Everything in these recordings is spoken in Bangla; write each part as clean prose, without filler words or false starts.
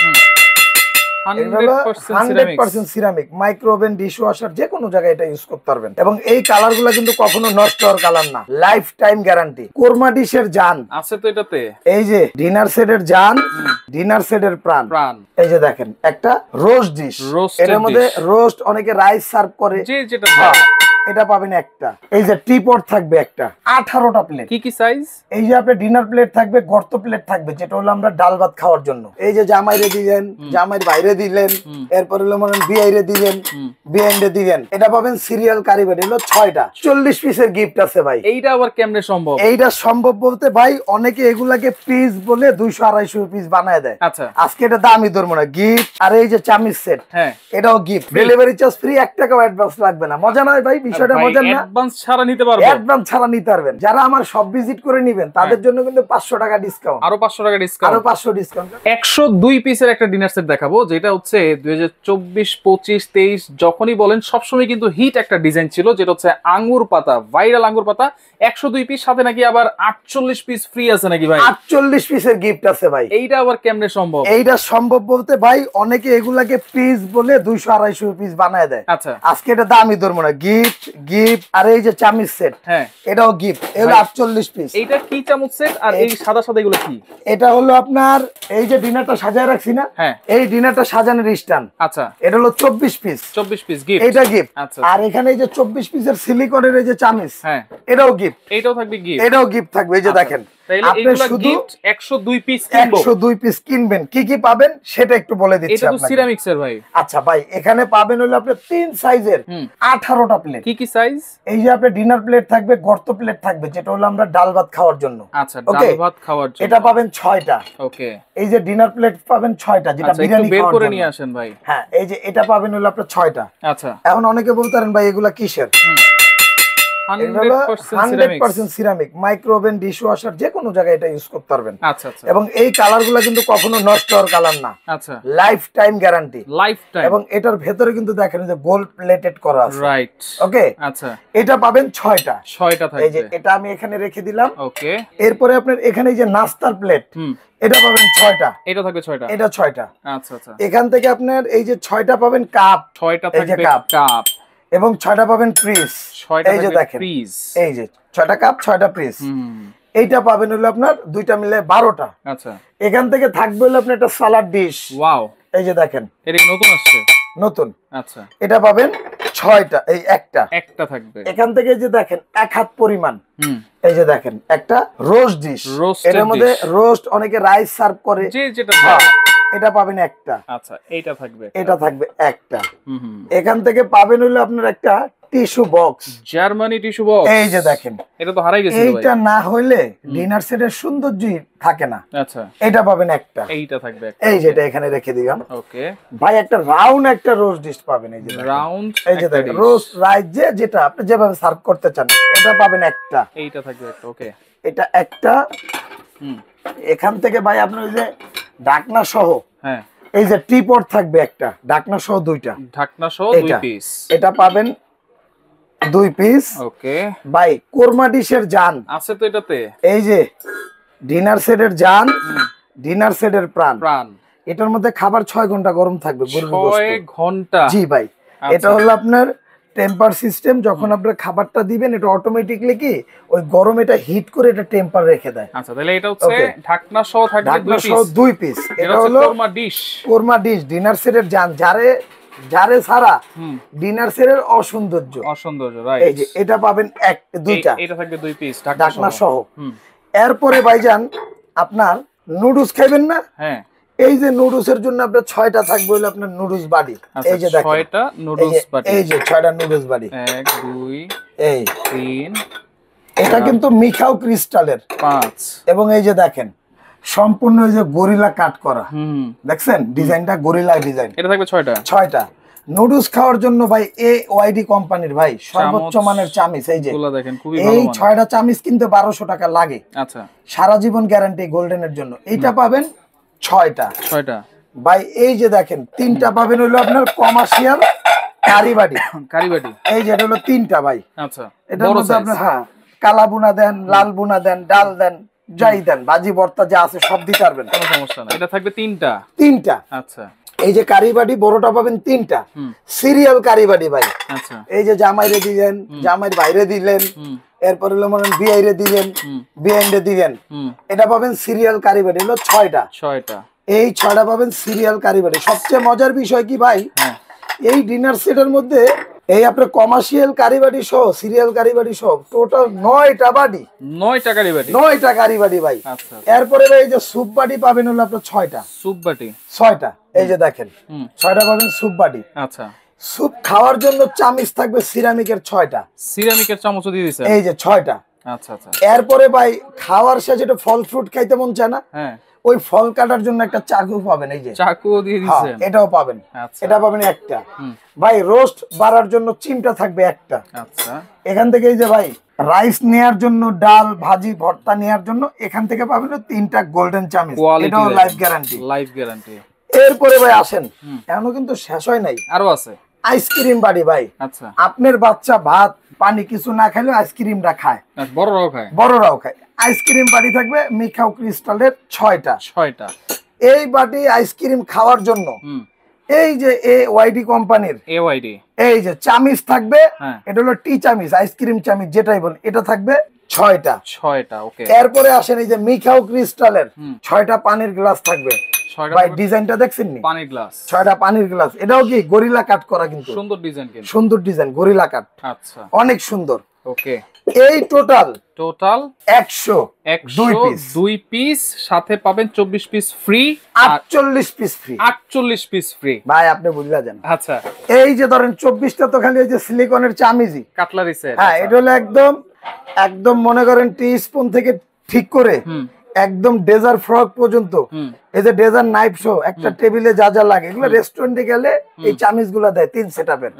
100% ceramic, micro oven, dish washer যে কোনো জায়গায় এটা ইউজ করতে পারবেন। এবং এই কালার গুলা কিন্তু কখনো নষ্ট হওয়ার কালার না, লাইফ টাইম গ্যারান্টি। কোরমা ডিশের জান আছে তো এটাতে, এই যে ডিনার সেটের জান, ডিনার সেটের প্রাণ। এই যে দেখেন একটা রোস্ট ডিশ, এর মধ্যে রোস্ট, অনেকে রাইস সার্ভ করে, যে যেটা এটা পাবেন একটা। এই যে ট্রিপড থাকবে একটা, 18টা প্লেট। কি কি সাইজ? এই যে আপনার ডিনার প্লেট থাকবে, গর্ত প্লেট থাকবে, যেটা হলো আমরা ডাল ভাত খাওয়ার জন্য। এই যে জামাইরে দিলেন, জামাইয়ের বাইরে দিলেন, এরপর হলো মনে বিআইরে দিলেন, বিআইরে দিলেন, এটা পাবেন সিরিয়াল কারিবাড়ি হলো 6টা। 40 পিসের গিফট আছে ভাই। এইটা আবার কেমনে সম্ভব? এইটা সম্ভব বলতে ভাই অনেকে এগুলাকে পিস বলে 200-250 পিস বানায় দেয়। আচ্ছা, আজকে এটা দামি ধরবো না, গিফট। আর এই যে চামিচ সেট, হ্যাঁ এটাও গিফট, ডেলিভারি চার্জ ফ্রি, 1 টাকাও অ্যাডভান্স লাগবে না। মজা নয় ভাই বিষয়টা? মজা না? অ্যাডভান্স ছাড়া নিতে পারবেন, অ্যাডভান্স ছাড়া নিতে পারবেন। যারা আমার সব ভিজিট করে নেবেন তাদের জন্য কিন্তু 500 টাকা ডিসকাউন্ট, আরো 500 টাকা ডিসকাউন্ট, আরো 500 ডিসকাউন্ট। 102 পিসের একটা ডিনার সেট দেখাবো, যেটা হচ্ছে 2024, 25, 23 যখনই বলেন সবসময় কিন্তু হিট একটা ডিজাইন ছিল, যেটা হচ্ছে আঙ্গুর পাতা, ভাইরাল আঙ্গুর পাতা। 102 পিস, সাথে নাকি আবার 48 পিস ফ্রি আছে নাকি ভাই? 48 পিসের গিফট আছে ভাই। এইটা আবার কেমনে সম্ভব? এইটা সম্ভব বলতে ভাই অনেকে এগুলাকে পিস বলে 200-250 পিস বানায় দেয়। আচ্ছা, আজকে এটা দামি ধরবো না, গিফট, গিফট। আর এই যে চামিচ সেট, হ্যাঁ এটাও গিফট, এগুলো 48 পিস। এইটা কি চামচ সেট? আর এই সাদা সাদা এগুলো কি? এটা হলো আপনার এই যে ডিনারটা সাজায় রাখছি না, হ্যাঁ এই ডিনারটা সাজানোর স্ট্যান্ড। আচ্ছা, এটা হলো 24 পিস। 24 পিস গিফট, এটা গিফট। আচ্ছা, আর এখানে এই যে 24 পিসের সিলিকনের এই যে চামিচ, হ্যাঁ এটাও গিফট। এইটাও থাকবে গিফট, এটাও গিফট থাকবে। এই যে দেখেন, আপনি শুধু 102 পিস 102 পিস কিনবেন, কি কি পাবেন সেটা একটু বলে দিচ্ছি আপনাকে। এটা তো সিরামিক্স এর ভাই। আচ্ছা ভাই, এখানে পাবেন হলো আপনি 3 সাইজের 18টা প্লেট। কি কি সাইজ? এই যে আপনার ডিনার প্লেট থাকবে, গর্ত প্লেট থাকবে, যেটা হলো আমরা ডাল ভাত খাওয়ার জন্য। আচ্ছা, ডাল ভাত খাওয়ার জন্য এটা পাবেন 6টা। ওকে, এই যে ডিনার প্লেট পাবেন 6টা, যেটা বিরিয়ানি বের খাওয়ার করে জন্য। নিয়ে আসেন ভাই। হ্যাঁ, এই যে এটা পাবেন হলো আপনার 6টা। আচ্ছা, এখন অনেকে বলতে পারেন ভাই এগুলা কিসের? 100% ceramic, micro oven, dish washer যে কোনো জায়গায় এটা ইউজ করতে পারবেন। আচ্ছা আচ্ছা, এবং এই কালার গুলা কিন্তু কখনো নষ্ট হওয়ার কালার না, আচ্ছা, life time guarantee, life time. এবং এটার ভেতরে কিন্তু দেখেন যে গোল্ড প্লেটেড করা আছে, রাইট? ওকে, আচ্ছা, এটা পাবেন 6টা। 6টা থাকবে। এই যে এটা আমি এখানে রেখে দিলাম। ওকে, এরপরে আপনার এখানে এই যে নাস্তার প্লেট, এটা পাবেন 6টা। এটা থাকবে 6টা, এটা 6টা। আচ্ছা আচ্ছা, এখান থেকে আপনার এই যে 6টা পাবেন কাপ, 6টা এই যে থাকবে কাপ, কাপ, এবং 6টা পাবেন পিস। 6টা এই যে দেখেন, পিস, এই যে 6টা কাপ, 6টা পিস। এইটা পাবেন হলো আপনার দুইটা মিলে 12টা। আচ্ছা, এখান থেকে থাকবে হলো আপনার একটা সালাড ডিশ। ওয়াও, এই যে দেখেন, এটা নতুন আসছে, নতুন। আচ্ছা, এটা পাবেন 6টা, এই একটা থাকবে। এখান থেকে এই যে দেখেন 1 হাত পরিমাণ, এই যে দেখেন একটা রোস্ট ডিশ, এর মধ্যে রোস্ট, অনেকে রাইস সার্ভ করে, যে যেটা এটা পাবেন একটা। আচ্ছা, এটা থাকবে, এটা থাকবে একটা। এখান থেকে পাবেন হলো আপনার একটা tissue box, Germany tissue box. এই যে দেখেন, এটা তো হারাই গেছে ভাই। এইটা না হইলে ডিনার সেটের সৌন্দর্যই থাকে না। আচ্ছা, এটা পাবেন একটা। এইটা থাকবে একটা। এই যে এটা এখানে রেখে দিলাম। ওকে ভাই, একটা রাউন্ড একটা রোস্ট ডিশ পাবেন। এই যে রাউন্ড, এই যে দেখেন রোস্ট রাইস, যেটা আপনি যেভাবে সার্ভ করতে চান, এটা পাবেন একটা। এইটা থাকবে একটা। ওকে, এটা একটা। এখান থেকে ভাই আপনার ওই যে ঢাকনা সহ, হ্যাঁ, এই যে ট্রিপড থাকবে একটা, ঢাকনা সহ 2টা, ঢাকনা সহ 2 পিস, এটা পাবেন 2 পিস। ওকে ভাই, কোরমা ডিশের জান আছে তো এটাতে। এই যে ডিনার সেটের জান, ডিনার সেটের প্রাণ। এটার মধ্যে খাবার 6 ঘন্টা গরম থাকবে। 6 ঘন্টা? জি ভাই, এটা হলো আপনার টেম্পার সিস্টেম। যখন আপনার খাবারটা দিবেন, এটা অটোমেটিকলি কি ওই গরম এটা হিট করে এটা টেম্পার রেখে দেয়। আচ্ছা, তাহলে এটা হচ্ছে ঢাকনা সহ থাকবে 2 পিস। এটা হলো কোরমা ডিশ, ডিনার সেটের জান, যারে সারা ডিনার সেটের অসৌন্দর্য, রাইট? এই যে এটা পাবেন দুইটা, এটা থাকবে 2 পিস ঢাকনা সহ। এরপরে ভাইজান আপনার নুডলস খাইবেন না? হ্যাঁ, এই যে নুডলসের জন্য আপনার 6টা থাকবে হলো আপনার নুডলস বাড়ি। এই যে দেখেন 6টা নুডলস বাটি, এই যে 6টা নুডলস বাড়ি, 1 2 এই 3, এটা কিন্তু মিখাও ক্রিস্টালের 5, এবং এই যে দেখেন সম্পূর্ণ এই যে গরিলা কাট করা, দেখছেন ডিজাইনটা, গরিলা ডিজাইন। এটা থাকবে 6টা নুডলস খাওয়ার জন্য ভাই AYD কোম্পানির ভাই সর্বোচ্চ মানের চামিচ। এই যে দেখেন, খুবই ভালো এই 6টা চামিচ কিনতে 1200 টাকা লাগে। আচ্ছা, সারা জীবন গ্যারান্টি গোল্ডেনের জন্য। এইটা পাবেন 6টা। ভাই, এই যে দেখেন 3টা পাবেন হলো আপনার কমার্শিয়াল কারিবাটি। এই যে এটা হলো 3টা ভাই। আচ্ছা, এটার মধ্যে আপনার কালা বুনা দেন, লাল বুনা দেন, ডাল দেন, যাই দেন, বাজি ভর্তা যা আছে সব দিতে পারবেন, কোনো সমস্যা না। এটা থাকবে তিনটা। আচ্ছা এই যে কারিবাড়ি বড়টা পাবেন তিনটা, সিরিয়াল কারিবাড়ি ভাই। আচ্ছা এই যে জামাইরে দিলেন, জামাইয়ের বাইরে দিলেন, এরপর হলো মনে বিআইরে দিলেন, বিআইরে দিলেন, এটা পাবেন সিরিয়াল কারিবাড়ি হলো 6টা। এই 6টা পাবেন সিরিয়াল কারিবাড়ি। সবচেয়ে মজার বিষয় কি ভাই, এই ডিনার সেটের মধ্যে এই আপনার কমার্শিয়াল কারিবাড়ি সহ সিরিয়াল কারিবাড়ি সহ টোটাল 9টা বাড়ি, 9টা কারিবাড়ি ভাই। এরপরে ভাই এই যে স্যুপ বাটি পাবেন হলো আপনার 6টা। এই যে দেখেন 6টা পাবেন স্যুপ বাটি। আচ্ছা, স্যুপ খাওয়ার জন্য চামচ থাকবে সিরামিকের 6টা, সিরামিকের চামচ দিয়ে দিয়েছেন। এই যে 6টা। আচ্ছা আচ্ছা। এরপরে ভাই খাওয়ার শেষে যেটা ফল ফ্রুট খাইতে মন চায় না, ওই ফল কাটার জন্য একটা চাকু পাবেন, এই যে চাকু দিয়ে দিয়েছেন, এটাও পাবেন। আচ্ছা, এটা পাবেন একটা। ভাই রোস্ট বাড়ার জন্য চিমটা থাকবে একটা। আচ্ছা, এখান থেকে এই যে ভাই রাইস নেয়ার জন্য, ডাল ভাজি ভর্তা নেয়ার জন্য এখান থেকে পাবেন 3টা গোল্ডেন চামচ, এটাও লাইফ গ্যারান্টি। এরপরে ভাই আসেন, এখনো কিন্তু শেষ হয় নাই, আরো আছে। আইসক্রিম বাড়ি ভাই। আচ্ছা, আপনার বাচ্চা ভাত পানি কিছু না খাইলে আইসক্রিমটা খায়, বড়রাও খায়। আইসক্রিম বাড়ি থাকবে মিখাও ক্রিস্টালের 6টা। এই বাটি আইসক্রিম খাওয়ার জন্য এই যে ওয়াইডি কোম্পানির এই যে চামিচ থাকবে, এটা হলো টি চামিচ, আইসক্রিম চামিচ যেটাই বল, এটা থাকবে 6টা। ওকে। এরপরে আসেন এই যে মিখাও ক্রিস্টালের 6টা পানির গ্লাস থাকবে। ভাই ডিজাইনটা দেখছেন নি, পানির গ্লাস, 6টা পানির গ্লাস। এটাও কি গরিলা কাট করা, কিন্তু সুন্দর ডিজাইন, গরিলা কাট। আচ্ছা, অনেক সুন্দর। ওকে। এই টোটাল 102 পিস, সাথে পাবেন 24 পিস ফ্রি, 48 পিস ফ্রি। ভাই আপনি বুঝলা যান। আচ্ছা, এই যে ধরেন 24টা তো খালি এই যে সিলিকনের চামিজি কাটলারি সেট। হ্যাঁ, এটা হলো একদম মনে করেন টি স্পুন থেকে ঠিক করে একদম ডেজার ফ্রক পর্যন্ত, এই যে ডেজার নাইফ শো, একটা টেবিলে যা যা লাগে এগুলো রেস্টুরেন্টে গেলে এই চামিচ গুলা দেয় 3 সেটআপের।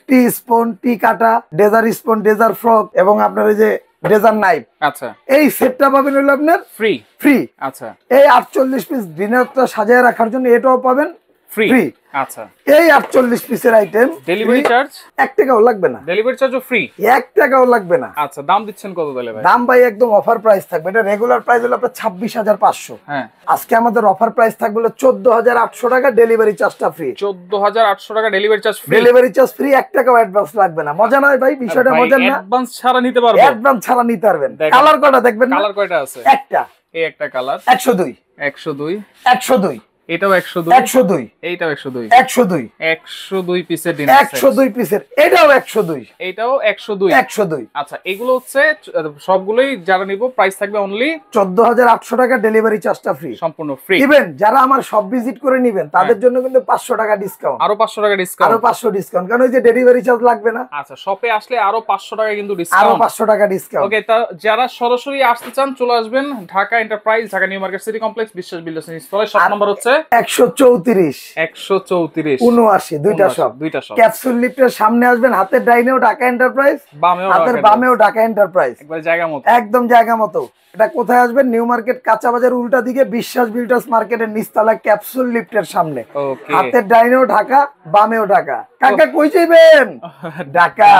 টি স্পুন, টি কাটা, ডেজার স্পুন, ডেজার ফ্রক এবং আপনার এই যে ডেজার নাইফ। আচ্ছা, এই সেটটা পাবেন হলো আপনার ফ্রি। আচ্ছা, এই 48 পিস ডিনারটা সাজায় রাখার জন্য এটাও পাবেন ফ্রি। আচ্ছা, এই 48 পিসের আইটেম ডেলিভারি চার্জ 1 টাকাও লাগবে না, ডেলিভারি চার্জও ফ্রি, 1 টাকাও লাগবে না। আচ্ছা, দাম দিচ্ছেন কত তাহলে ভাই? দাম ভাই একদম অফার প্রাইস থাকবে। এটা রেগুলার প্রাইস হলো আপনার 26,500। হ্যাঁ, আজকে আমাদের অফার প্রাইস থাকবে হলো 14,800 টাকা, ডেলিভারি চার্জটা ফ্রি। 14,800 টাকা ডেলিভারি চার্জ ফ্রি, 1 টাকাও অ্যাডভান্স লাগবে না। মজা নয় ভাই, বিষয়টা মজা না? অ্যাডভান্স ছাড়া নিতে পারবো, অ্যাডভান্স ছাড়া নিতে পারবেন। কালার কয়টা দেখবেন? কালার কয়টা আছে? একটা, এই একটা কালার 102 এটাও 102, এইটাও 102 পিসের ডিনার সেট, 102 পিসের, এটাও 102। আচ্ছা, এগুলো হচ্ছে সবগুলোই যারা নিব প্রাইস থাকবে অনলি 14,800 টাকা, ডেলিভারি চার্জটা ফ্রি, সম্পূর্ণ ফ্রি। ইভেন যারা আমার সব ভিজিট করে নেবেন তাদের জন্য কিন্তু 500 টাকা ডিসকাউন্ট, আরো 500 টাকা ডিসকাউন্ট, কারণ ওই যে ডেলিভারি চার্জ লাগবে না। আচ্ছা, শপে আসলে আরো 500 টাকা কিন্তু আরো ডিসকাউন্ট, 500 টাকা ডিসকাউন্ট। ওকে। তা যারা সরাসরি আসতে চান চলে আসবেন Dhaka enterprise, Dhaka new market city complex, বিশ্বাস বিল্ডার্স ইনস্টলে। শপ নাম্বার হচ্ছে 134 79 দুইটা শপ। ক্যাপসুল লিফটের সামনে আসবেন, হাতের ডাইনেও ঢাকা এন্টারপ্রাইজ, হাতের বামেও ঢাকা এন্টারপ্রাইজ, একদম জায়গা মতো। এটা কোথায় আসবেন? নিউ মার্কেট কাঁচা বাজার উল্টা দিকে বিশ্বাস বিল্ডার্স মার্কেটের নিচতলা ক্যাপসুল লিফটের সামনে। হাতের ডাইনেও ঢাকা, বামেও ঢাকা। কাকা কই যাবেন? ঢাকা।